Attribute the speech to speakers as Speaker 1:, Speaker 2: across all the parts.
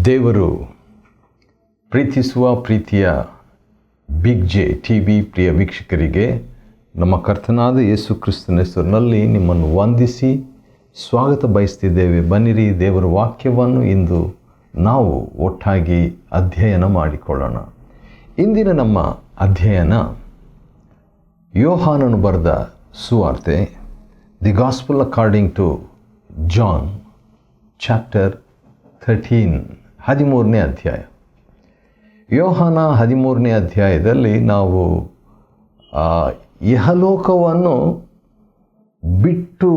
Speaker 1: ದೇವರು ಪ್ರೀತಿಸುವ ಪ್ರೀತಿಯ ಬಿಗ್ ಜೆ ಟಿ ವಿ ಪ್ರಿಯ ವೀಕ್ಷಕರಿಗೆ ನಮ್ಮ ಕರ್ತನಾದ ಯೇಸು ಕ್ರಿಸ್ತನ ಹೆಸರಿನಲ್ಲಿ ನಿಮ್ಮನ್ನು ವಂದಿಸಿ ಸ್ವಾಗತ ಬಯಸ್ತಿದ್ದೇವೆ. ಬನ್ನಿರಿ, ದೇವರ ವಾಕ್ಯವನ್ನು ಇಂದು ನಾವು ಒಟ್ಟಾಗಿ ಅಧ್ಯಯನ ಮಾಡಿಕೊಳ್ಳೋಣ. ಇಂದಿನ ನಮ್ಮ ಅಧ್ಯಯನ ಯೋಹಾನನು ಬರೆದ ಸುವಾರ್ತೆ, the gospel according to John chapter 13ನೇ ಅಧ್ಯಾಯ. ಯೋಹಾನ 13ನೇ ಅಧ್ಯಾಯದಲ್ಲಿ ನಾವು ಇಹಲೋಕವನ್ನು ಬಿಟ್ಟು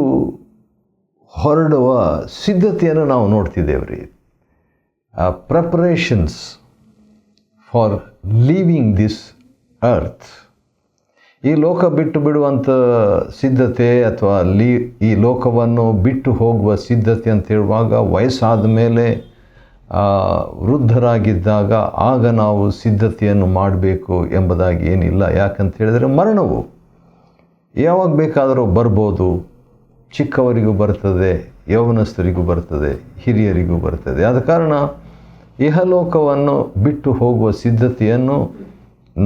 Speaker 1: ಹೊರಡುವ ಸಿದ್ಧತೆಯನ್ನು ನಾವು ನೋಡ್ತಿದ್ದೇವೆ ರೀ. Preparations for leaving this earth. ಈ ಲೋಕ ಬಿಟ್ಟು ಬಿಡುವಂಥ ಸಿದ್ಧತೆ ಅಥವಾ ಈ ಲೋಕವನ್ನು ಬಿಟ್ಟು ಹೋಗುವ ಸಿದ್ಧತೆ ಅಂತ ಹೇಳುವಾಗ ವಯಸ್ಸಾದ ಮೇಲೆ ವೃದ್ಧರಾಗಿದ್ದಾಗ ಆಗ ನಾವು ಸಿದ್ಧತೆಯನ್ನು ಮಾಡಬೇಕು ಎಂಬುದಾಗಿ ಏನಿಲ್ಲ. ಯಾಕಂತ ಹೇಳಿದರೆ ಮರಣವು ಯಾವಾಗ ಬೇಕಾದರೂ ಬರ್ಬೋದು. ಚಿಕ್ಕವರಿಗೂ ಬರ್ತದೆ, ಯೌವನಸ್ಥರಿಗೂ ಬರ್ತದೆ, ಹಿರಿಯರಿಗೂ ಬರ್ತದೆ. ಆದ ಕಾರಣ ಇಹಲೋಕವನ್ನು ಬಿಟ್ಟು ಹೋಗುವ ಸಿದ್ಧತೆಯನ್ನು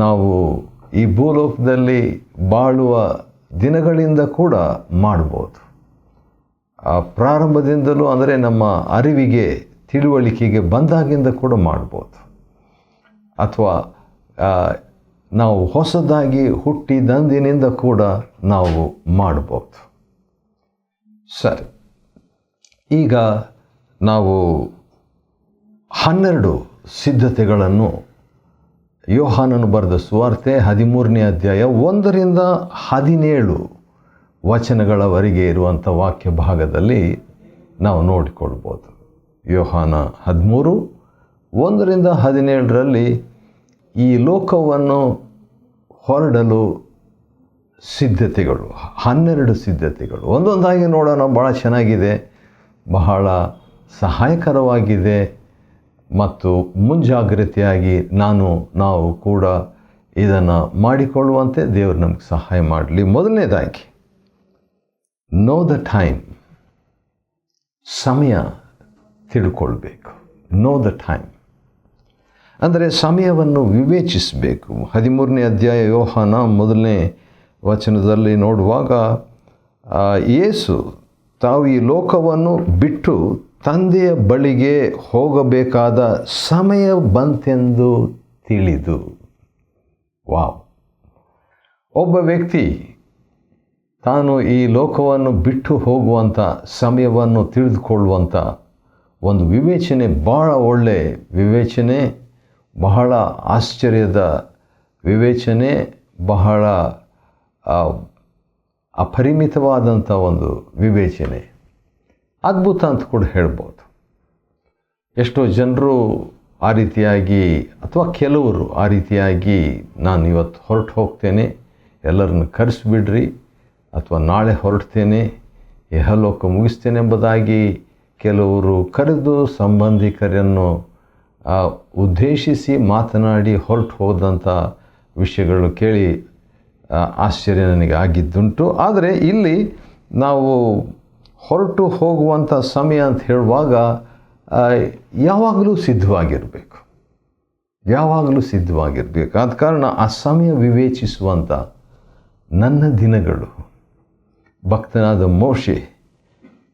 Speaker 1: ನಾವು ಈ ಭೂಲೋಕದಲ್ಲಿ ಬಾಳುವ ದಿನಗಳಿಂದ ಕೂಡ ಮಾಡ್ಬೋದು. ಪ್ರಾರಂಭದಿಂದಲೂ ಅಂದರೆ ನಮ್ಮ ಅರಿವಿಗೆ ತಿಳುವಳಿಕೆಗೆ ಬಂದಾಗಿಂದ ಕೂಡ ಮಾಡ್ಬೋದು. ಅಥವಾ ನಾವು ಹೊಸದಾಗಿ ಹುಟ್ಟಿದಂದಿನಿಂದ ಕೂಡ ನಾವು ಮಾಡ್ಬೋದು. ಸರಿ, ಈಗ ನಾವು 12 ಸಿದ್ಧತೆಗಳನ್ನು ಯೋಹಾನನು ಬರೆದ ಸುವಾರ್ತೆ 13ನೇ ಅಧ್ಯಾಯ 1ರಿಂದ 17 ವಚನಗಳವರೆಗೆ ಇರುವಂಥ ವಾಕ್ಯ ಭಾಗದಲ್ಲಿ ನಾವು ನೋಡಿಕೊಳ್ಬೋದು. ಯೋಹಾನ 13 1ರಿಂದ 17ರಲ್ಲಿ ಈ ಲೋಕವನ್ನು ಹೊರಡಲು ಸಿದ್ಧತೆಗಳು, 12 ಸಿದ್ಧತೆಗಳು. ಒಂದೊಂದಾಗಿ ನೋಡೋಣ. ಭಾಳ ಚೆನ್ನಾಗಿದೆ, ಬಹಳ ಸಹಾಯಕರವಾಗಿದೆ ಮತ್ತು ಮುಂಜಾಗ್ರತೆಯಾಗಿ ನಾವು ಕೂಡ ಇದನ್ನು ಮಾಡಿಕೊಳ್ಳುವಂತೆ ದೇವರು ನಮಗೆ ಸಹಾಯ ಮಾಡಲಿ. ಮೊದಲನೇದಾಗಿ, ನೋ ದ ಟೈಮ್. ಸಮಯ ತಿಳ್ಕೊಳ್ಬೇಕು. ನೋ ದ ಟೈಮ್ ಅಂದರೆ ಸಮಯವನ್ನು ವಿವೇಚಿಸಬೇಕು. 13ನೇ ಅಧ್ಯಾಯ ಯೋಹಾನ 1ನೇ ವಚನದಲ್ಲಿ ನೋಡುವಾಗ, ಯೇಸು ತಾವು ಈ ಲೋಕವನ್ನು ಬಿಟ್ಟು ತಂದೆಯ ಬಳಿಗೆ ಹೋಗಬೇಕಾದ ಸಮಯ ಬಂತೆಂದು ತಿಳಿದು. ವಾವ್! ಒಬ್ಬ ವ್ಯಕ್ತಿ ತಾನು ಈ ಲೋಕವನ್ನು ಬಿಟ್ಟು ಹೋಗುವಂಥ ಸಮಯವನ್ನು ತಿಳಿದುಕೊಳ್ಳುವಂಥ ಒಂದು ವಿವೇಚನೆ, ಭಾಳ ಒಳ್ಳೆಯ ವಿವೇಚನೆ, ಬಹಳ ಆಶ್ಚರ್ಯದ ವಿವೇಚನೆ, ಬಹಳ ಅಪರಿಮಿತವಾದಂಥ ಒಂದು ವಿವೇಚನೆ, ಅದ್ಭುತ ಅಂತ ಕೂಡ ಹೇಳ್ಬೋದು. ಎಷ್ಟೋ ಜನರು ಆ ರೀತಿಯಾಗಿ, ಅಥವಾ ಕೆಲವರು ಆ ರೀತಿಯಾಗಿ, ನಾನು ಇವತ್ತು ಹೊರಟು ಹೋಗ್ತೇನೆ, ಎಲ್ಲರನ್ನು ಕರೆಸಿಬಿಡ್ರಿ, ಅಥವಾ ನಾಳೆ ಹೊರಡ್ತೇನೆ, ಇಹಲೋಕ ಮುಗಿಸ್ತೇನೆ ಎಂಬುದಾಗಿ ಕೆಲವರು ಕರೆದು ಸಂಬಂಧಿಕರನ್ನು ಉದ್ದೇಶಿಸಿ ಮಾತನಾಡಿ ಹೊರಟು ಹೋದಂಥ ವಿಷಯಗಳು ಕೇಳಿ ಆಶ್ಚರ್ಯ ನನಗೆ ಆಗಿದ್ದುಂಟು. ಆದರೆ ಇಲ್ಲಿ ನಾವು ಹೊರಟು ಹೋಗುವಂಥ ಸಮಯ ಅಂತ ಹೇಳುವಾಗ ಯಾವಾಗಲೂ ಸಿದ್ಧವಾಗಿರಬೇಕು. ಆದ ಕಾರಣ ಆ ಸಮಯ ವಿವೇಚಿಸುವಂಥ ನನ್ನ ದಿನಗಳು, ಭಕ್ತನಾದ ಮೋಶೆ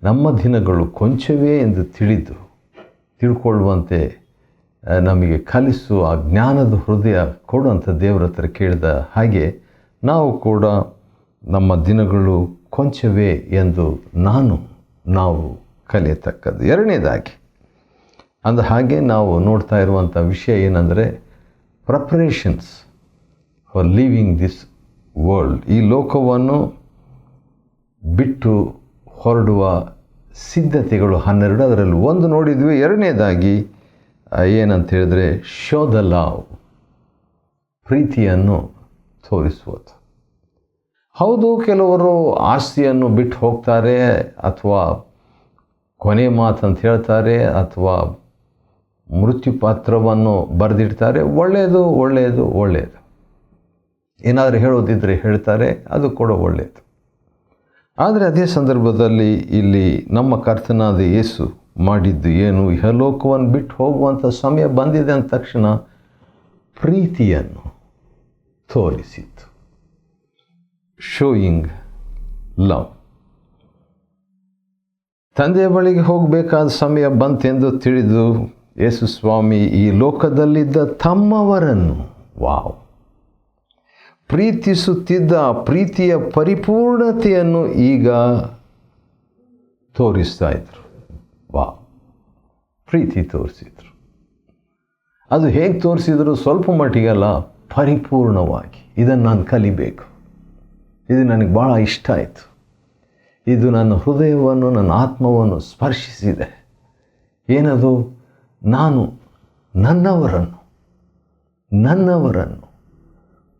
Speaker 1: ನಮ್ಮ ದಿನಗಳು ಕೊಂಚವೇ ಎಂದು ತಿಳ್ಕೊಳ್ಳುವಂತೆ ನಮಗೆ ಕಲಿಸು, ಆ ಜ್ಞಾನದ ಹೃದಯ ಕೊಡುವಂಥ ದೇವರ ಹತ್ರ ಕೇಳಿದ ಹಾಗೆ ನಾವು ಕೂಡ ನಮ್ಮ ದಿನಗಳು ಕೊಂಚವೇ ಎಂದು ನಾವು ಕಲಿಯತಕ್ಕದ್ದು. ಎರಡನೇದಾಗಿ, ಅಂದ ಹಾಗೆ ನಾವು ನೋಡ್ತಾ ಇರುವಂಥ ವಿಷಯ ಏನಂದರೆ, preparations for leaving this world. ಈ ಲೋಕವನ್ನು ಬಿಟ್ಟು ಹೊರಡುವ ಸಿದ್ಧತೆಗಳು 12. ಅದರಲ್ಲಿ ಒಂದು ನೋಡಿದ್ವಿ. ಎರಡನೇದಾಗಿ ಏನಂತ ಹೇಳಿದ್ರೆ, ಶೋ ದ ಲವ್, ಪ್ರೀತಿಯನ್ನು ತೋರಿಸುವುದು. ಹೌದು, ಕೆಲವರು ಆಸ್ತಿಯನ್ನು ಬಿಟ್ಟು ಹೋಗ್ತಾರೆ, ಅಥವಾ ಕೊನೆ ಮಾತಂತ ಹೇಳ್ತಾರೆ, ಅಥವಾ ಮೃತ್ಯು ಪಾತ್ರವನ್ನು ಬರೆದಿಡ್ತಾರೆ. ಒಳ್ಳೆಯದು. ಏನಾದರೂ ಹೇಳೋದಿದ್ದರೆ ಹೇಳ್ತಾರೆ, ಅದು ಕೂಡ ಒಳ್ಳೆಯದು. ಆದರೆ ಅದೇ ಸಂದರ್ಭದಲ್ಲಿ ಇಲ್ಲಿ ನಮ್ಮ ಕರ್ತನಾದ ಯೇಸು ಮಾಡಿದ್ದು ಏನು? ಇಹಲೋಕವನ್ನು ಬಿಟ್ಟು ಹೋಗುವಂಥ ಸಮಯ ಬಂದಿದೆ ಅಂದ ತಕ್ಷಣ ಪ್ರೀತಿಯನ್ನು ತೋರಿಸಿತು. Showing love. ತಂದೆಯ ಬಳಿಗೆ ಹೋಗಬೇಕಾದ ಸಮಯ ಬಂತೆಂದು ತಿಳಿದು ಯೇಸು ಸ್ವಾಮಿ ಈ ಲೋಕದಲ್ಲಿದ್ದ ತಮ್ಮವರನ್ನು ಪ್ರೀತಿಸುತ್ತಿದ್ದ ಪ್ರೀತಿಯ ಪರಿಪೂರ್ಣತೆಯನ್ನು ಈಗ ತೋರಿಸ್ತಾ ಇದ್ರು. ಪ್ರೀತಿ ತೋರಿಸಿದ್ರು. ಅದು ಹೇಗೆ ತೋರಿಸಿದ್ರು? ಸ್ವಲ್ಪ ಮಟ್ಟಿಗೆಲ್ಲ, ಪರಿಪೂರ್ಣವಾಗಿ. ಇದನ್ನು ನಾನು ಕಲಿಬೇಕು, ಇದು ನನಗೆ ಭಾಳ ಇಷ್ಟ ಆಯಿತು, ಇದು ನನ್ನ ಹೃದಯವನ್ನು, ನನ್ನ ಆತ್ಮವನ್ನು ಸ್ಪರ್ಶಿಸಿದೆ. ಏನದು? ನಾನು ನನ್ನವರನ್ನು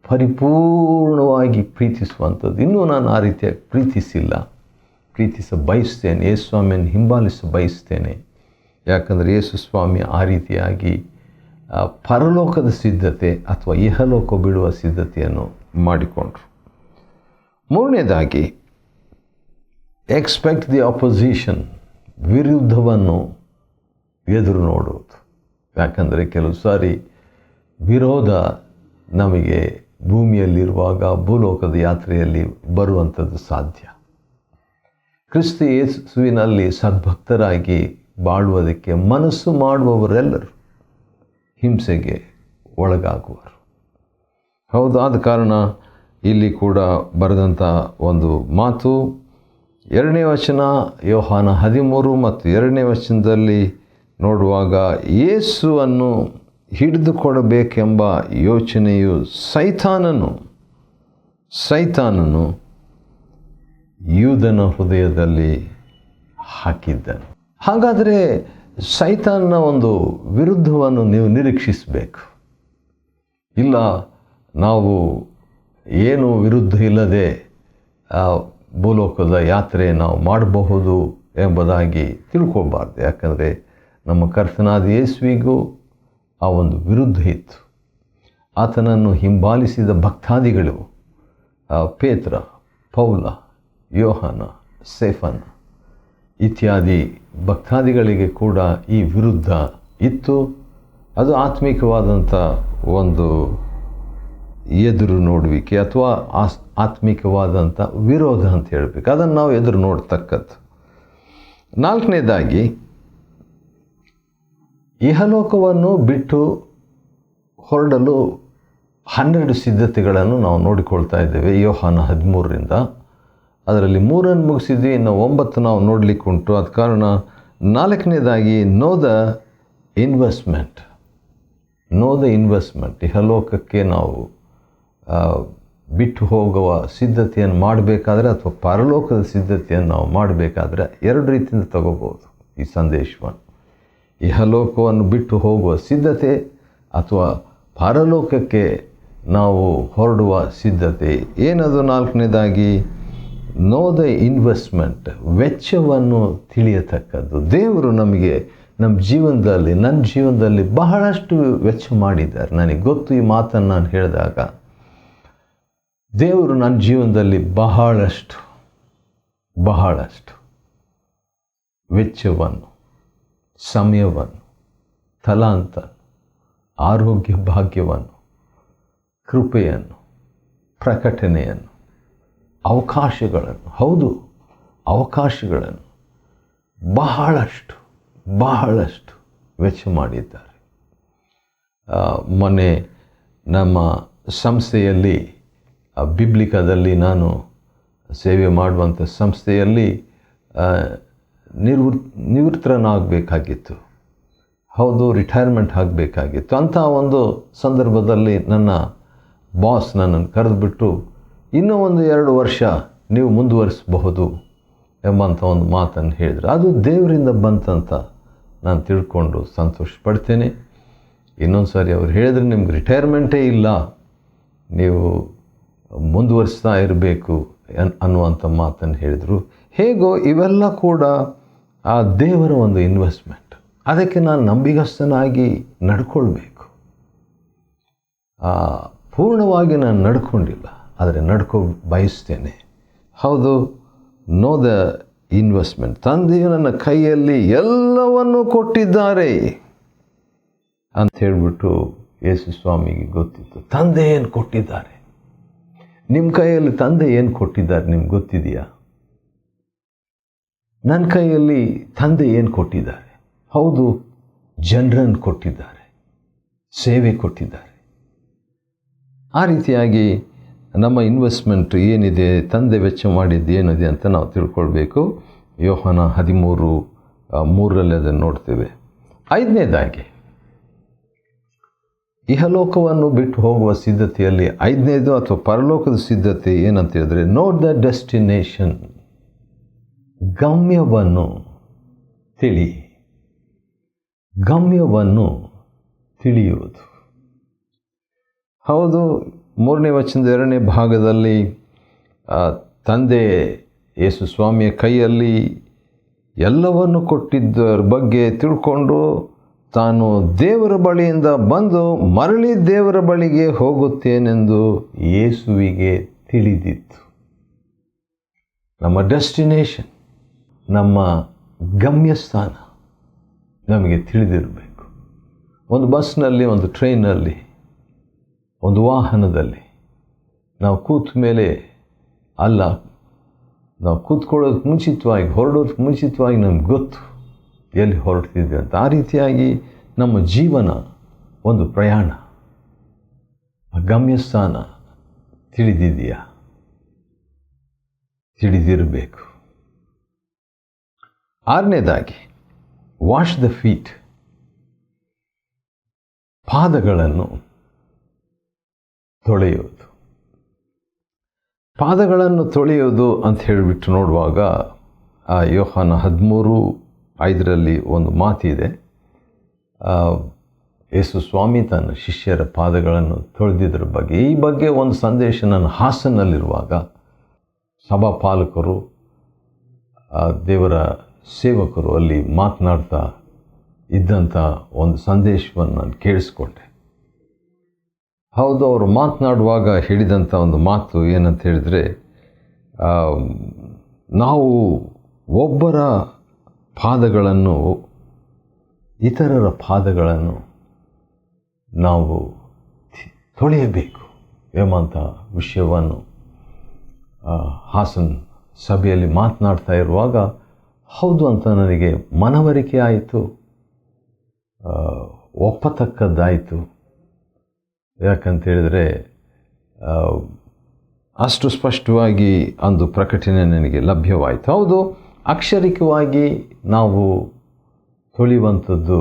Speaker 1: ಪರಿಪೂರ್ಣವಾಗಿ ಪ್ರೀತಿಸುವಂಥದ್ದು. ಇನ್ನೂ ನಾನು ಆ ರೀತಿಯಾಗಿ ಬಯಸ್ತೇನೆ. ಯೇಸು ಸ್ವಾಮಿಯನ್ನು ಹಿಂಬಾಲಿಸ ಬಯಸ್ತೇನೆ. ಯಾಕಂದರೆ ಯೇಸು ಸ್ವಾಮಿ ಆ ರೀತಿಯಾಗಿ ಪರಲೋಕದ ಸಿದ್ಧತೆ ಅಥವಾ ಇಹಲೋಕ ಬಿಡುವ ಸಿದ್ಧತೆಯನ್ನು ಮಾಡಿಕೊಂಡ್ರು. ಮೂರನೇದಾಗಿ, ಎಕ್ಸ್ಪೆಕ್ಟ್ ದಿ ಅಪೋಸಿಷನ್, ವಿರುದ್ಧವನ್ನು ಎದುರು ನೋಡುವುದು. ಯಾಕಂದರೆ ಕೆಲವು ಸಾರಿ ವಿರೋಧ ನಮಗೆ ಭೂಮಿಯಲ್ಲಿರುವಾಗ, ಭೂಲೋಕದ ಯಾತ್ರೆಯಲ್ಲಿ ಬರುವಂಥದ್ದು ಸಾಧ್ಯ. ಕ್ರಿಸ್ತ ಯೇಸುವಿನಲ್ಲಿ ಸದ್ಭಕ್ತರಾಗಿ ಬಾಳುವುದಕ್ಕೆ ಮನಸ್ಸು ಮಾಡುವವರೆಲ್ಲರೂ ಹಿಂಸೆಗೆ ಒಳಗಾಗುವರು. ಹೌದು, ಆದ ಕಾರಣ ಇಲ್ಲಿ ಕೂಡ ಬರೆದಂಥ ಒಂದು ಮಾತು 2ನೇ ವಚನ, ಯೋಹಾನ 13 ಮತ್ತು 2ನೇ ವಚನದಲ್ಲಿ ನೋಡುವಾಗ, ಯೇಸುವನ್ನು ಹಿಡಿದುಕೊಡಬೇಕೆಂಬ ಯೋಚನೆಯು ಸೈತಾನನು ಯೂದನ ಹೃದಯದಲ್ಲಿ ಹಾಕಿದ್ದನು. ಹಾಗಾದರೆ ಸೈತಾನನ ಒಂದು ವಿರುದ್ಧವನ್ನು ನೀವು ನಿರೀಕ್ಷಿಸಬೇಕು. ಇಲ್ಲ, ನಾವು ಏನು ವಿರುದ್ಧ ಇಲ್ಲದೆ ಭೂಲೋಕದ ಯಾತ್ರೆ ನಾವು ಮಾಡಬಹುದು ಎಂಬುದಾಗಿ ತಿಳ್ಕೊಬಾರ್ದು. ಯಾಕಂದರೆ ನಮ್ಮ ಕರ್ತನಾದ ಯೇಸುವಿಗೂ ಆ ಒಂದು ವಿರುದ್ಧ ಇತ್ತು. ಆತನನ್ನು ಹಿಂಬಾಲಿಸಿದ ಭಕ್ತಾದಿಗಳು, ಪೇತ್ರ, ಪೌಲ, ಯೋಹಾನ, ಸ್ಟೆಫನ ಇತ್ಯಾದಿ ಭಕ್ತಾದಿಗಳಿಗೆ ಕೂಡ ಈ ವಿರುದ್ಧ ಇತ್ತು. ಅದು ಆತ್ಮಿಕವಾದಂಥ ಒಂದು ಎದುರು ನೋಡುವಿಕೆ ಅಥವಾ ಆತ್ಮಿಕವಾದಂಥ ವಿರೋಧ ಅಂತ ಹೇಳಬೇಕು. ಅದನ್ನು ನಾವು ಎದುರು ನೋಡ್ತಕ್ಕದ್ದು. 4ನೇದಾಗಿ, ಇಹಲೋಕವನ್ನು ಬಿಟ್ಟು ಹೊರಡಲು 12 ಸಿದ್ಧತೆಗಳನ್ನು ನಾವು ನೋಡಿಕೊಳ್ತಾ ಇದ್ದೇವೆ ಯೋಹಾನ 13ರಿಂದ. ಅದರಲ್ಲಿ 3 ಮುಗಿಸಿದ್ವಿ, ಇನ್ನು 9 ನಾವು ನೋಡಲಿಕ್ಕೆ ಉಂಟು. ಆದ ಕಾರಣ 4ನೇದಾಗಿ, ನೋ ದ ಇನ್ವೆಸ್ಟ್ಮೆಂಟ್. ಇಹಲೋಕಕ್ಕೆ ನಾವು ಬಿಟ್ಟು ಹೋಗುವ ಸಿದ್ಧತೆಯನ್ನು ಮಾಡಬೇಕಾದ್ರೆ ಅಥವಾ ಪರಲೋಕದ ಸಿದ್ಧತೆಯನ್ನು ನಾವು ಮಾಡಬೇಕಾದ್ರೆ 2 ರೀತಿಯಿಂದ ತಗೋಬೋದು ಈ ಸಂದೇಶವನ್ನು. ಇಹಲೋಕವನ್ನು ಬಿಟ್ಟು ಹೋಗುವ ಸಿದ್ಧತೆ ಅಥವಾ ಪರಲೋಕಕ್ಕೆ ನಾವು ಹೊರಡುವ ಸಿದ್ಧತೆ. ಏನದು 4ನೇದಾಗಿ? ನೋ ದ ಇನ್ವೆಸ್ಟ್ಮೆಂಟ್, ವೆಚ್ಚವನ್ನು ತಿಳಿಯತಕ್ಕದ್ದು. ದೇವರು ನಮಗೆ ನನ್ನ ಜೀವನದಲ್ಲಿ ಬಹಳಷ್ಟು ವೆಚ್ಚ ಮಾಡಿದ್ದಾರೆ. ನನಗೆ ಗೊತ್ತು ಈ ಮಾತನ್ನು ನಾನು ಹೇಳಿದಾಗ. ದೇವರು ನನ್ನ ಜೀವನದಲ್ಲಿ ಬಹಳಷ್ಟು ವೆಚ್ಚವನ್ನು, ಸಮಯವನ್ನು, ತಲಾಂತ, ಆರೋಗ್ಯ ಭಾಗ್ಯವನ್ನು, ಕೃಪೆಯನ್ನು, ಪ್ರಕಟಣೆಯನ್ನು, ಅವಕಾಶಗಳನ್ನು ಬಹಳಷ್ಟು ವೆಚ್ಚ ಮಾಡಿದ್ದಾರೆ. ಮೊನ್ನೆ ನಮ್ಮ ಸಂಸ್ಥೆಯಲ್ಲಿ, ಬಿಬ್ಲಿಕಾದಲ್ಲಿ ನಾನು ಸೇವೆ ಮಾಡುವಂಥ ಸಂಸ್ಥೆಯಲ್ಲಿ ನಿವೃತ್ತನಾಗಬೇಕಾಗಿತ್ತು. ರಿಟೈರ್ಮೆಂಟ್ ಆಗಬೇಕಾಗಿತ್ತು. ಅಂಥ ಒಂದು ಸಂದರ್ಭದಲ್ಲಿ ನನ್ನ ಬಾಸ್ ನನ್ನನ್ನು ಕರೆದುಬಿಟ್ಟು, ಇನ್ನೂ 1-2 ವರ್ಷ ನೀವು ಮುಂದುವರಿಸಬಹುದು ಎಂಬಂಥ ಒಂದು ಮಾತನ್ನು ಹೇಳಿದರು. ಅದು ದೇವರಿಂದ ಬಂತಂತ ನಾನು ತಿಳ್ಕೊಂಡು ಸಂತೋಷ ಪಡ್ತೇನೆ. ಇನ್ನೊಂದು ಸಾರಿ ಅವ್ರು ಹೇಳಿದರೆ, ನಿಮ್ಗೆ ರಿಟೈರ್ಮೆಂಟೇ ಇಲ್ಲ, ನೀವು ಮುಂದುವರಿಸ್ತಾ ಇರಬೇಕು ಅನ್ನುವಂಥ ಮಾತನ್ನು ಹೇಳಿದರು. ಹೇಗೋ ಇವೆಲ್ಲ ಕೂಡ ಆ ದೇವರ ಒಂದು ಇನ್ವೆಸ್ಟ್ಮೆಂಟ್. ಅದಕ್ಕೆ ನಾನು ನಂಬಿಗಸ್ತನಾಗಿ ನಡ್ಕೊಳ್ಬೇಕು. ಪೂರ್ಣವಾಗಿ ನಾನು ನಡ್ಕೊಂಡಿಲ್ಲ, ಆದರೆ ಬಯಸ್ತೇನೆ. ಹೌದು, ನೋ ದ ಇನ್ವೆಸ್ಟ್ಮೆಂಟ್. ತಂದೆಯು ನನ್ನ ಕೈಯಲ್ಲಿ ಎಲ್ಲವನ್ನೂ ಕೊಟ್ಟಿದ್ದಾರೆ ಅಂತ ಹೇಳಿಬಿಟ್ಟು ಯೇಸು ಸ್ವಾಮಿಗೆ ಗೊತ್ತಿತ್ತು. ತಂದೆ ಏನು ಕೊಟ್ಟಿದ್ದಾರೆ? ನಿಮ್ಮ ಕೈಯಲ್ಲಿ ತಂದೆ ಏನು ಕೊಟ್ಟಿದ್ದಾರೆ ನಿಮ್ಗೆ ಗೊತ್ತಿದೆಯಾ? ನನ್ನ ಕೈಯಲ್ಲಿ ತಂದೆ ಏನು ಕೊಟ್ಟಿದ್ದಾರೆ? ಹೌದು, ಜನರನ್ನು ಕೊಟ್ಟಿದ್ದಾರೆ, ಸೇವೆ ಕೊಟ್ಟಿದ್ದಾರೆ. ಆ ರೀತಿಯಾಗಿ ನಮ್ಮ ಇನ್ವೆಸ್ಟ್ಮೆಂಟ್ ಏನಿದೆ, ತಂದೆ ವೆಚ್ಚ ಮಾಡಿದ್ದು ಏನಿದೆ ಅಂತ ನಾವು ತಿಳ್ಕೊಳ್ಬೇಕು. ಯೋಹಾನ 13:3 ಅದನ್ನು ನೋಡ್ತೇವೆ. 5ನೇದಾಗಿ ಇಹಲೋಕವನ್ನು ಬಿಟ್ಟು ಹೋಗುವ ಸಿದ್ಧತೆಯಲ್ಲಿ 5ನೇದು ಅಥವಾ ಪರಲೋಕದ ಸಿದ್ಧತೆ ಏನಂತ ಹೇಳಿದ್ರೆ, ನೋಟ್ ದ ಡೆಸ್ಟಿನೇಷನ್, ಗಮ್ಯವನ್ನು ತಿಳಿ. ಗಮ್ಯವನ್ನು ತಿಳಿಯುವುದು. ಹೌದು, 3ನೇ ವಚನದ 2ನೇ ಭಾಗದಲ್ಲಿ ತಂದೆ ಯೇಸು ಸ್ವಾಮಿಯ ಕೈಯಲ್ಲಿ ಎಲ್ಲವನ್ನು ಕೊಟ್ಟಿದ್ದರ ಬಗ್ಗೆ ತಿಳ್ಕೊಂಡು ತಾನು ದೇವರ ಬಳಿಯಿಂದ ಬಂದು ಮರಳಿ ದೇವರ ಬಳಿಗೆ ಹೋಗುತ್ತೇನೆಂದು ಯೇಸುವಿಗೆ ತಿಳಿದಿತ್ತು. ನಮ್ಮ ಡೆಸ್ಟಿನೇಷನ್, ನಮ್ಮ ಗಮ್ಯಸ್ಥಾನ ನಮಗೆ ತಿಳಿದಿರಬೇಕು. ಒಂದು ಬಸ್ನಲ್ಲಿ, ಒಂದು ಟ್ರೈನಲ್ಲಿ, ಒಂದು ವಾಹನದಲ್ಲಿ ನಾವು ಕೂತ ಮೇಲೆ ಅಲ್ಲ, ನಾವು ಕೂತ್ಕೊಳ್ಳೋದಕ್ಕೆ ಮುಂಚಿತವಾಗಿ, ಹೊರಡೋದಕ್ಕೆ ಮುಂಚಿತವಾಗಿ ನಮ್ಗೆ ಗೊತ್ತು ಎಲ್ಲಿ ಹೊರಡ್ತಿದ್ವಿ ಅಂತ. ಆ ರೀತಿಯಾಗಿ ನಮ್ಮ ಜೀವನ ಒಂದು ಪ್ರಯಾಣ. ಗಮ್ಯಸ್ಥಾನ ತಿಳಿದಿದೆಯಾ? ತಿಳಿದಿರಬೇಕು. 6ನೇದಾಗಿ ವಾಶ್ ದ ಫೀಟ್, ಪಾದಗಳನ್ನು ತೊಳೆಯುವುದು. ಪಾದಗಳನ್ನು ತೊಳೆಯುವುದು ಅಂತ ಹೇಳಿಬಿಟ್ಟು ನೋಡುವಾಗ ಯೋಹಾನ 13:5 ಒಂದು ಮಾತಿದೆ. ಯೇಸು ಸ್ವಾಮಿ ತನ್ನ ಶಿಷ್ಯರ ಪಾದಗಳನ್ನು ತೊಳೆದಿದ್ದರ ಬಗ್ಗೆ, ಈ ಬಗ್ಗೆ ಒಂದು ಸಂದೇಶ ನಾನು ಹಾಸನ್ನಲ್ಲಿರುವಾಗ ಸಭಾಪಾಲಕರು, ದೇವರ ಸೇವಕರು ಅಲ್ಲಿ ಮಾತನಾಡ್ತಾ ಇದ್ದಂಥ ಒಂದು ಸಂದೇಶವನ್ನು ನಾನು ಕೇಳಿಸ್ಕೊಂಡೆ. ಹೌದು, ಅವರು ಮಾತನಾಡುವಾಗ ಹೇಳಿದಂಥ ಒಂದು ಮಾತು ಏನಂತ ಹೇಳಿದರೆ, ನಾವು ಒಬ್ಬರ ಪಾದಗಳನ್ನು, ಇತರರ ಪಾದಗಳನ್ನು ನಾವು ತೊಳೆಯಬೇಕು ಎಂಬಂಥ ವಿಷಯವನ್ನು ಹಾಸನ್ ಸಭೆಯಲ್ಲಿ ಮಾತನಾಡ್ತಾ ಇರುವಾಗ ಹೌದು ಅಂತ ನನಗೆ ಮನವರಿಕೆ ಆಯಿತು, ಒಪ್ಪತಕ್ಕದ್ದಾಯಿತು. ಯಾಕಂತೇಳಿದರೆ ಅಷ್ಟು ಸ್ಪಷ್ಟವಾಗಿ ಒಂದು ಪ್ರಕಟಣೆ ನನಗೆ ಲಭ್ಯವಾಯಿತು. ಹೌದು, ಅಕ್ಷರಿಕವಾಗಿ ನಾವು ತೊಳೆಯುವಂಥದ್ದು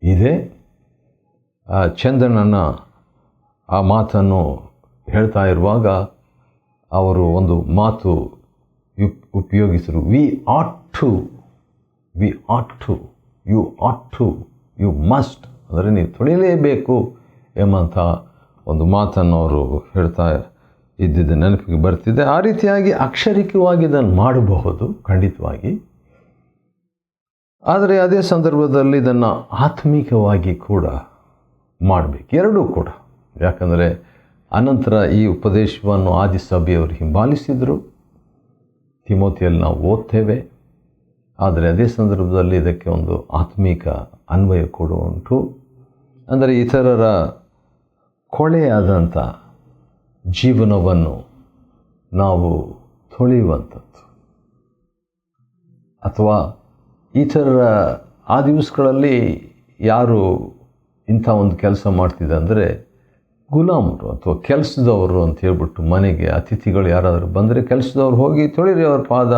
Speaker 1: ಇದೆ. ಚಂದನನ ಆ ಮಾತನ್ನು ಹೇಳ್ತಾ ಇರುವಾಗ ಅವರು ಒಂದು ಮಾತು ಉಪಯೋಗಿಸಿದರು, we ought to, you must, ಅಂದರೆ ನೀವು ತೊಳೆಯಲೇಬೇಕು ಎಂಬಂಥ ಒಂದು ಮಾತನ್ನು ಅವರು ಹೇಳ್ತಾ ಇದ್ದಿದ್ದು ನೆನಪಿಗೆ ಬರ್ತಿದೆ. ಆ ರೀತಿಯಾಗಿ ಅಕ್ಷರಿಕವಾಗಿ ಇದನ್ನು ಮಾಡಬಹುದು ಖಂಡಿತವಾಗಿ, ಆದರೆ ಅದೇ ಸಂದರ್ಭದಲ್ಲಿ ಇದನ್ನು ಆತ್ಮಿಕವಾಗಿ ಕೂಡ ಮಾಡಬೇಕು, ಎರಡೂ ಕೂಡ. ಯಾಕಂದರೆ ಅನಂತರ ಈ ಉಪದೇಶವನ್ನು ಆದಿಸಭೆಯವರು ಹಿಂಬಾಲಿಸಿದರು, ತಿಮೋತಿಯಲ್ಲಿ ನಾವು ಓದ್ತೇವೆ. ಆದರೆ ಅದೇ ಸಂದರ್ಭದಲ್ಲಿ ಇದಕ್ಕೆ ಒಂದು ಆತ್ಮಿಕ ಅನ್ವಯ ಕೂಡ ಉಂಟು. ಅಂದರೆ ಇತರರ ಕೊಳೆಯಾದಂಥ ಜೀವನವನ್ನು ನಾವು ತೊಳೆಯುವಂಥದ್ದು, ಅಥವಾ ಇತರರ ಆ ದಿವಸಗಳಲ್ಲಿ ಯಾರು ಇಂಥ ಒಂದು ಕೆಲಸ ಮಾಡ್ತಿದ್ದೆ ಅಂದರೆ ಗುಲಾಮರು ಅಥವಾ ಕೆಲಸದವರು ಅಂತ ಹೇಳ್ಬಿಟ್ಟು, ಮನೆಗೆ ಅತಿಥಿಗಳು ಯಾರಾದರೂ ಬಂದರೆ ಕೆಲಸದವ್ರು ಹೋಗಿ ತೊಳಿರಿ ಅವ್ರ ಪಾದ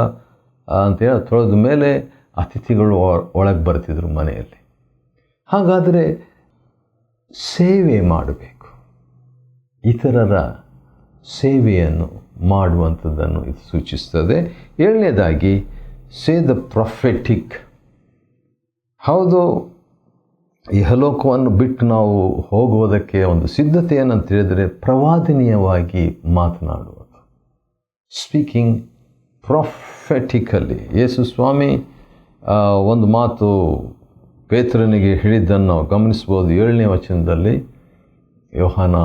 Speaker 1: ಅಂತೇಳಿ ತೊಳೆದ ಮೇಲೆ ಅತಿಥಿಗಳು ಒಳಗೆ ಬರ್ತಿದ್ರು ಮನೆಯಲ್ಲಿ. ಹಾಗಾದರೆ ಸೇವೆ ಮಾಡಬೇಕು, ಇತರರ ಸೇವೆಯನ್ನು ಮಾಡುವಂಥದ್ದನ್ನು ಇದು ಸೂಚಿಸ್ತದೆ. 7ನೇದಾಗಿ ಸೇ ದ ಪ್ರೊಫೆಟಿಕ್. ಹೌದು, ಇಹಲೋಕವನ್ನು ಬಿಟ್ಟು ನಾವು ಹೋಗುವುದಕ್ಕೆ ಒಂದು ಸಿದ್ಧತೆ ಏನಂತ ಹೇಳಿದರೆ ಪ್ರವಾದನೀಯವಾಗಿ ಮಾತನಾಡುವುದು, ಸ್ಪೀಕಿಂಗ್ ಪ್ರೊಫೆಟಿಕಲಿ. ಯೇಸು ಸ್ವಾಮಿ ಒಂದು ಮಾತು ಪೇತ್ರನಿಗೆ ಹೇಳಿದ್ದನ್ನು ನಾವು ಗಮನಿಸ್ಬೋದು. 7ನೇ ವಚನದಲ್ಲಿ, ಯೋಹಾನ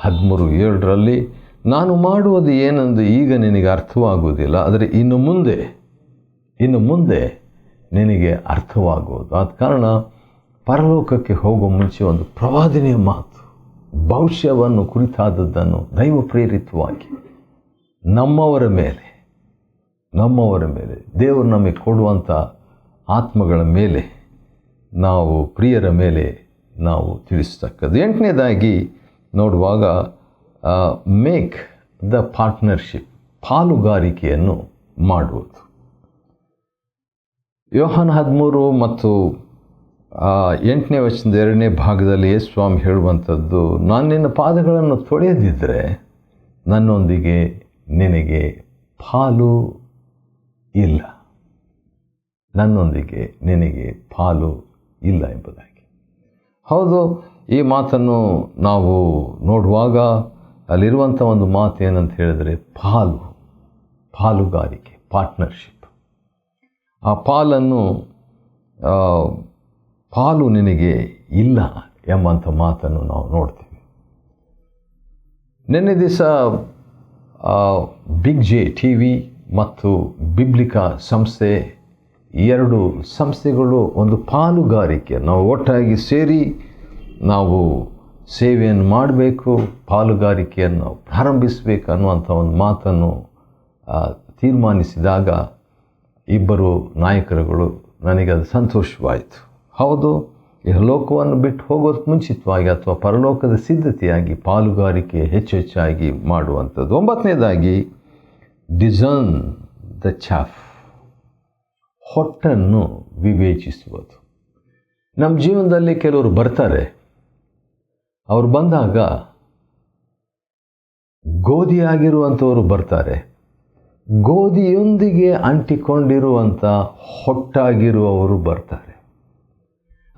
Speaker 1: 13:7, ನಾನು ಮಾಡುವುದು ಏನೆಂದು ಈಗ ನಿನಗೆ ಅರ್ಥವಾಗುವುದಿಲ್ಲ, ಆದರೆ ಇನ್ನು ಮುಂದೆ ಇನ್ನು ಮುಂದೆ ನಿನಗೆ ಅರ್ಥವಾಗುವುದು. ಆದ ಕಾರಣ ಪರಲೋಕಕ್ಕೆ ಹೋಗುವ ಮುಂಚೆ ಒಂದು ಪ್ರವಾದನೆಯ ಮಾತು, ಭವಿಷ್ಯವನ್ನು ಕುರಿತಾದದ್ದನ್ನು ದೈವ ಪ್ರೇರಿತವಾಗಿ ನಮ್ಮವರ ಮೇಲೆ ದೇವರು ನಮಗೆ ಕೊಡುವಂಥ ಆತ್ಮಗಳ ಮೇಲೆ, ನಾವು ಪ್ರಿಯರ ಮೇಲೆ ನಾವು ತಿಳಿಸ್ತಕ್ಕದ್ದು. 8ನೇದಾಗಿ ನೋಡುವಾಗ ಮೇಕ್ ದ ಪಾರ್ಟ್ನರ್ಶಿಪ್, ಪಾಲುಗಾರಿಕೆಯನ್ನು ಮಾಡುವುದು. ಯೋಹಾನ 13 ಮತ್ತು 8ನೇ ವಚನದ 2ನೇ ಭಾಗದಲ್ಲಿ ಯೇಸು ಸ್ವಾಮಿ ಹೇಳುವಂಥದ್ದು, ನಾನು ನಿನ್ನ ಪಾದಗಳನ್ನು ತೊಳೆಯದಿದ್ದರೆ ನನ್ನೊಂದಿಗೆ ನಿನಗೆ ಪಾಲು ಇಲ್ಲ, ನನ್ನೊಂದಿಗೆ ನಿನಗೆ ಪಾಲು ಇಲ್ಲ ಎಂಬುದಾಗಿ. ಹೌದು, ಈ ಮಾತನ್ನು ನಾವು ನೋಡುವಾಗ ಅಲ್ಲಿರುವಂಥ ಒಂದು ಮಾತು ಏನಂತ ಹೇಳಿದರೆ ಪಾಲುಗಾರಿಕೆ, ಪಾರ್ಟ್ನರ್ಶಿಪ್. ಆ ಪಾಲು ನಿನಗೆ ಇಲ್ಲ ಎಂಬಂಥ ಮಾತನ್ನು ನಾವು ನೋಡ್ತೀವಿ. ನಿನ್ನೆ ದಿವಸ ಬಿಗ್ ಜೆ TV ಮತ್ತು ಬಿಬ್ಲಿಕಾ ಸಂಸ್ಥೆ, ಎರಡು ಸಂಸ್ಥೆಗಳು ಒಂದು ಪಾಲುಗಾರಿಕೆ, ನಾವು ಒಟ್ಟಾಗಿ ಸೇರಿ ನಾವು ಸೇವೆಯನ್ನು ಮಾಡಬೇಕು, ಪಾಲುಗಾರಿಕೆಯನ್ನು ಪ್ರಾರಂಭಿಸಬೇಕು ಅನ್ನುವಂಥ ಒಂದು ಮಾತನ್ನು ತೀರ್ಮಾನಿಸಿದಾಗ ಇಬ್ಬರು ನಾಯಕರುಗಳು, ನನಗೆ ಅದು ಸಂತೋಷವಾಯಿತು. ಹೌದು, ಈ ಲೋಕವನ್ನು ಬಿಟ್ಟು ಹೋಗೋದಕ್ಕೆ ಮುಂಚಿತವಾಗಿ ಅಥವಾ ಪರಲೋಕದ ಸಿದ್ಧತೆಯಾಗಿ ಪಾಲುಗಾರಿಕೆ ಹೆಚ್ಚಾಗಿ ಮಾಡುವಂಥದ್ದು. 9ನೇದಾಗಿ ಡಿಸರ್ನ್ ದ ಚಾಫ್, ಹೊಟ್ಟನ್ನು ವಿವೇಚಿಸುವುದು. ನಮ್ಮ ಜೀವನದಲ್ಲಿ ಕೆಲವರು ಬರ್ತಾರೆ, ಅವರು ಬಂದಾಗ ಗೋಧಿಯಾಗಿರುವಂಥವರು ಬರ್ತಾರೆ, ಗೋಧಿಯೊಂದಿಗೆ ಅಂಟಿಕೊಂಡಿರುವಂಥ ಹೊಟ್ಟಾಗಿರುವವರು ಬರ್ತಾರೆ.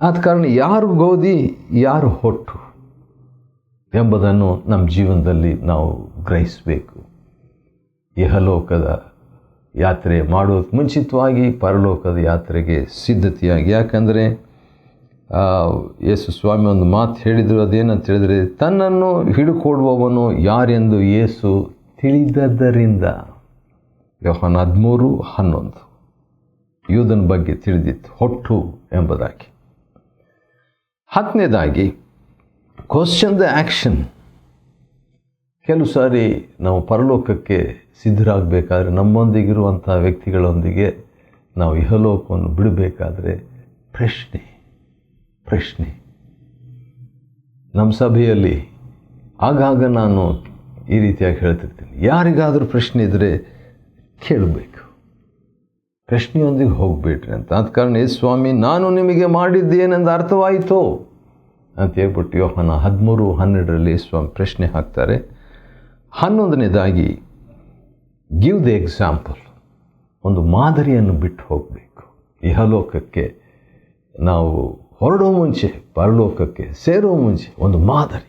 Speaker 1: ಆದ ಕಾರಣ ಯಾರು ಗೋಧಿ ಯಾರು ಹೊಟ್ಟು ಎಂಬುದನ್ನು ನಮ್ಮ ಜೀವನದಲ್ಲಿ ನಾವು ಗ್ರಹಿಸಬೇಕು. ಇಹಲೋಕದ ಯಾತ್ರೆ ಮಾಡುವುದಕ್ಕೆ ಮುಂಚಿತವಾಗಿ ಪರಲೋಕದ ಯಾತ್ರೆಗೆ ಸಿದ್ಧತೆಯಾಗಿ. ಯಾಕಂದರೆ ಯೇಸು ಸ್ವಾಮಿ ಒಂದು ಮಾತು ಹೇಳಿದರು, ಅದೇನಂತ ಹೇಳಿದರೆ, ತನ್ನನ್ನು ಹಿಡುಕೊಡುವವನು ಯಾರೆಂದು ಯೇಸು ತಿಳಿದದ್ದರಿಂದ. ಯೋಹಾನ 13:11 ಯೂದನ ಬಗ್ಗೆ ತಿಳಿದಿತ್ತು, ಹೊಟ್ಟು ಎಂಬುದಾಗಿ. 10ನೇದಾಗಿ ಕ್ವಶ್ಚನ್ ದ ಆ್ಯಕ್ಷನ್. ಕೆಲವು ಸಾರಿ ನಾವು ಪರಲೋಕಕ್ಕೆ ಸಿದ್ಧರಾಗಬೇಕಾದ್ರೆ, ನಮ್ಮೊಂದಿಗಿರುವಂಥ ವ್ಯಕ್ತಿಗಳೊಂದಿಗೆ ನಾವು ಇಹಲೋಕವನ್ನು ಬಿಡಬೇಕಾದ್ರೆ ಪ್ರಶ್ನೆ. ನಮ್ಮ ಸಭೆಯಲ್ಲಿ ಆಗಾಗ ನಾನು ಈ ರೀತಿಯಾಗಿ ಹೇಳ್ತಿರ್ತೀನಿ, ಯಾರಿಗಾದರೂ ಪ್ರಶ್ನೆ ಇದ್ದರೆ ಕೇಳಬೇಕು, ಪ್ರಶ್ನೆಯೊಂದಿಗೆ ಹೋಗಬೇಡ್ರಿ ಅಂತ. ಆದ ಕಾರಣ ಯೇಸು ಸ್ವಾಮಿ, ನಾನು ನಿಮಗೆ ಮಾಡಿದ್ದೇನೆಂದು ಅರ್ಥವಾಯಿತೋ ಅಂತ ಹೇಳ್ಬಿಟ್ಟು ಯೋಹಾನ 13:12 ಸ್ವಾಮಿ ಪ್ರಶ್ನೆ ಹಾಕ್ತಾರೆ. 11ನೇದಾಗಿ ಗಿವ್ ದ ಎಕ್ಸಾಂಪಲ್, ಒಂದು ಮಾದರಿಯನ್ನು ಬಿಟ್ಟು ಹೋಗಬೇಕು. ಇಹಲೋಕಕ್ಕೆ ನಾವು ಹೊರಡೋ ಮುಂಚೆ, ಪರಲೋಕಕ್ಕೆ ಸೇರೋ ಮುಂಚೆ ಒಂದು ಮಾದರಿ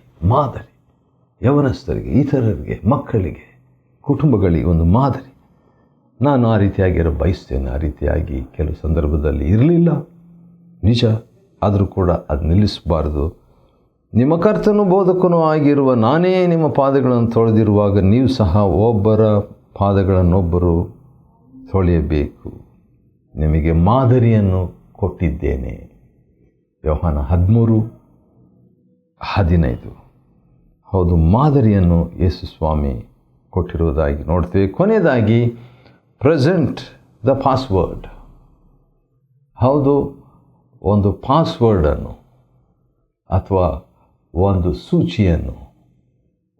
Speaker 1: ಯವನಸ್ಥರಿಗೆ, ಇತರರಿಗೆ, ಮಕ್ಕಳಿಗೆ, ಕುಟುಂಬಗಳಿಗೆ ಒಂದು ಮಾದರಿ. ನಾನು ಆ ರೀತಿಯಾಗಿರೋ ಬಯಸ್ತೇನೆ. ಆ ರೀತಿಯಾಗಿ ಕೆಲವು ಸಂದರ್ಭದಲ್ಲಿ ಇರಲಿಲ್ಲ, ನಿಜ. ಆದರೂ ಕೂಡ ಅದು ನಿಲ್ಲಿಸಬಾರ್ದು. ನಿಮ್ಮ ಕರ್ತನೂ ಬೋಧಕನೂ ಆಗಿರುವ ನಾನೇ ನಿಮ್ಮ ಪಾದಗಳನ್ನು ತೊಳೆದಿರುವಾಗ ನೀವು ಸಹ ಒಬ್ಬರ ಪಾದಗಳನ್ನೊಬ್ಬರು ತೊಳೆಯಬೇಕು. ನಿಮಗೆ ಮಾದರಿಯನ್ನು ಕೊಟ್ಟಿದ್ದೇನೆ. ಯೋಹಾನ 13:15. ಹೌದು, ಮಾದರಿಯನ್ನು ಯೇಸು ಸ್ವಾಮಿ ಕೊಟ್ಟಿರುವುದಾಗಿ ನೋಡ್ತೇವೆ. ಕೊನೆಯದಾಗಿ ಪ್ರೆಸೆಂಟ್ ದ ಪಾಸ್ವರ್ಡ್. ಹೌದು, ಒಂದು ಪಾಸ್ವರ್ಡನ್ನು ಅಥವಾ ಒಂದು ಸೂಚಿಯನ್ನು,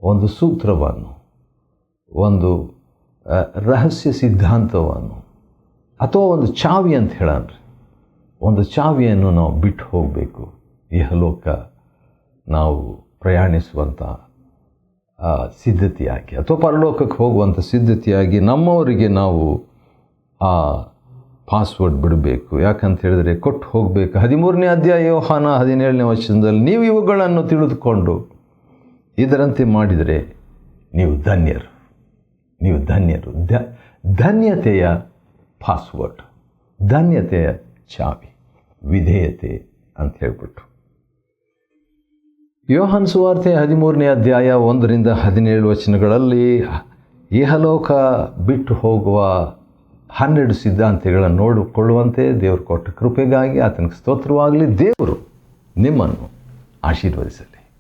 Speaker 1: ಒಂದು ಸೂತ್ರವನ್ನು, ಒಂದು ರಹಸ್ಯ ಸಿದ್ಧಾಂತವನ್ನು ಅಥವಾ ಒಂದು ಚಾವಿ ಅಂತ ಹೇಳನ್ರಿ, ಒಂದು ಚಾವಿಯನ್ನು ನಾವು ಬಿಟ್ಟು ಹೋಗಬೇಕು. ಇಹಲೋಕ ನಾವು ಪ್ರಯಾಣಿಸುವಂಥ ಸಿದ್ಧತೆಯಾಗಿ ಅಥವಾ ಪರಲೋಕಕ್ಕೆ ಹೋಗುವಂಥ ಸಿದ್ಧತೆಯಾಗಿ ನಮ್ಮವರಿಗೆ ನಾವು ಆ ಪಾಸ್ವರ್ಡ್ ಬಿಡಬೇಕು. ಯಾಕಂತ ಹೇಳಿದರೆ ಕೊಟ್ಟು ಹೋಗಬೇಕು. 13ನೇ ಅಧ್ಯಾಯ ಯೋಹಾನ 17ನೇ ವಚನದಲ್ಲಿ, ನೀವು ಇವುಗಳನ್ನು ತಿಳಿದುಕೊಂಡು ಇದರಂತೆ ಮಾಡಿದರೆ ನೀವು ಧನ್ಯರು. ಧನ್ಯತೆಯ ಪಾಸ್ವರ್ಡ್, ಧನ್ಯತೆಯ ಚಾವಿ, ವಿಧೇಯತೆ ಅಂತ ಹೇಳ್ಬಿಟ್ಟು. ಯೋಹಾನ ಸುವಾರ್ತೆ 13ನೇ ಅಧ್ಯಾಯ 1-17 ವಚನಗಳಲ್ಲಿ ಇಹಲೋಕ ಬಿಟ್ಟು ಹೋಗುವ 12 ಸಿದ್ಧಾಂತಗಳನ್ನು ನೋಡಿಕೊಳ್ಳುವಂತೆ ದೇವರು ಕೊಟ್ಟ ಕೃಪೆಗಾಗಿ ಆತನಿಗೆ ಸ್ತೋತ್ರವಾಗಲಿ. ದೇವರು ನಿಮ್ಮನ್ನು ಆಶೀರ್ವದಿಸಲಿ.